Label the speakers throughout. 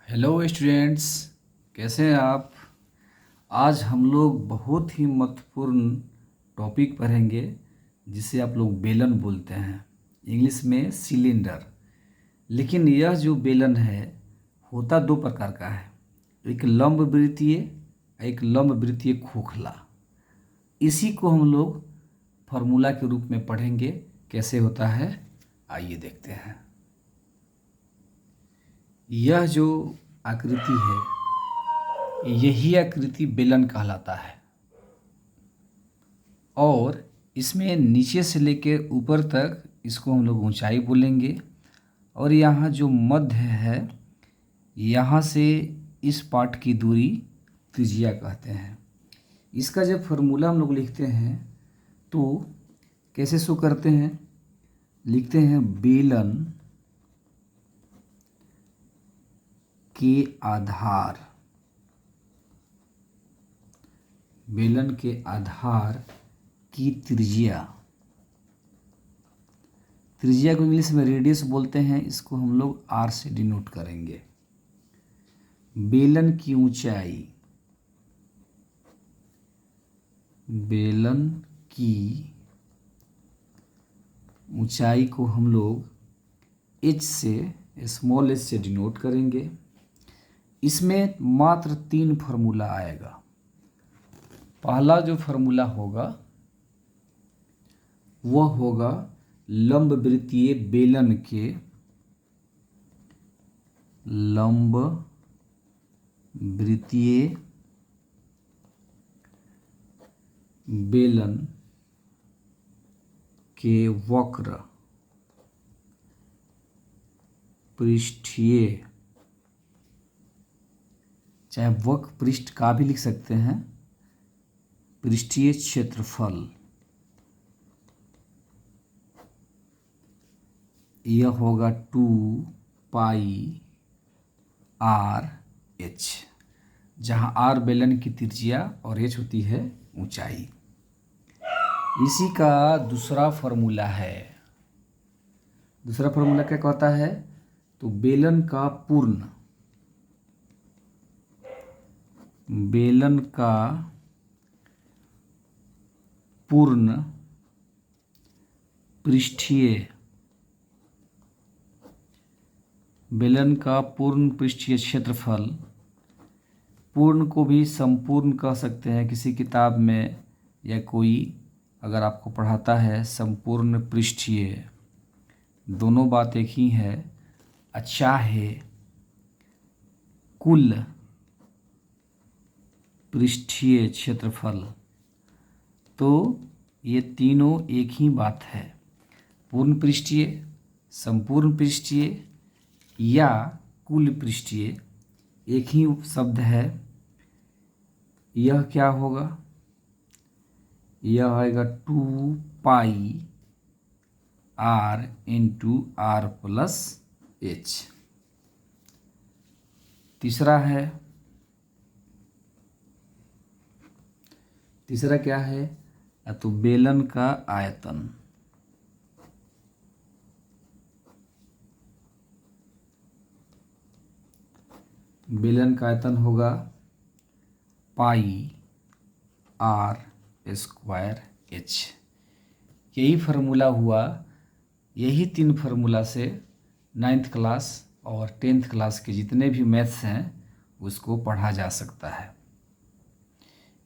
Speaker 1: Hello students, कैसे हैं आप। आज हम लोग बहुत ही महत्वपूर्ण टॉपिक पढ़ेंगे जिसे आप लोग बेलन बोलते हैं, इंग्लिश में सिलेंडर। लेकिन यह जो बेलन है होता दो प्रकार का है, एक लंबवृत्तीय, एक लंबवृत्तीय खोखला। इसी को हम लोग फार्मूला के रूप में पढ़ेंगे कैसे होता है, आइए देखते हैं। यह जो आकृति है यही आकृति बेलन कहलाता है और इसमें नीचे से लेकर ऊपर तक इसको हम लोग ऊंचाई बोलेंगे। और यहाँ जो मध्य है यहाँ से इस पार्ट की दूरी त्रिज्या कहते हैं। इसका जब फार्मूला हम लोग लिखते हैं तो कैसे शो करते हैं, लिखते हैं बेलन के आधार, बेलन के आधार की त्रिज्या, त्रिज्या को इंग्लिश में रेडियस बोलते हैं, इसको हम लोग आर से डिनोट करेंगे। बेलन की ऊंचाई, बेलन की ऊंचाई को हम लोग एच से, स्मॉल एच से डिनोट करेंगे। इसमें मात्र 3 फार्मूला आएगा। पहला जो फार्मूला होगा वह होगा लंबवृत्तीय बेलन के, लंबवृत्तीय बेलन के वक्र पृष्ठीय, चाहे वक्र पृष्ठ का भी लिख सकते हैं, पृष्ठीय क्षेत्रफल, यह होगा 2 पाई आर एच, जहाँ आर बेलन की त्रिज्या और एच होती है ऊंचाई। इसी का दूसरा फार्मूला है। दूसरा फार्मूला क्या कहता है, तो बेलन का पूर्ण, बेलन का पूर्ण पृष्ठीय, बेलन का पूर्ण पृष्ठीय क्षेत्रफल, पूर्ण को भी संपूर्ण कह सकते हैं किसी किताब में, या कोई अगर आपको पढ़ाता है संपूर्ण पृष्ठीय, दोनों बात एक ही है। अच्छा है कुल पृष्ठीय क्षेत्रफल, तो ये तीनों एक ही बात है। पूर्ण पृष्ठीय, संपूर्ण पृष्ठीय या कुल पृष्ठीय एक ही शब्द है। यह क्या होगा, यह आएगा 2 pi R into R plus H. तीसरा है, तीसरा क्या है, तो बेलन का आयतन, बेलन का आयतन होगा पाई आर स्क्वायर एच। यही फार्मूला हुआ, यही 3 फार्मूला से 9th क्लास और 10th क्लास के जितने भी मैथ्स हैं उसको पढ़ा जा सकता है।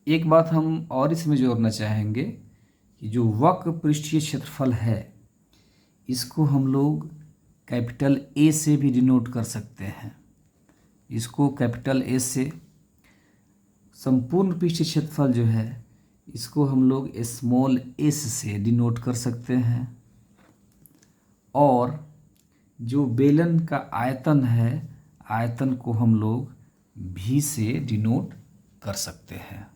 Speaker 1: एक बात हम और इसमें जोड़ना चाहेंगे कि जो वक्र पृष्ठीय क्षेत्रफल है इसको हम लोग कैपिटल ए से भी डिनोट कर सकते हैं। इसको कैपिटल ए से, संपूर्ण पृष्ठीय क्षेत्रफल जो है इसको हम लोग स्मॉल एस से डिनोट कर सकते हैं। और जो बेलन का आयतन है, आयतन को हम लोग भी से डिनोट कर सकते हैं।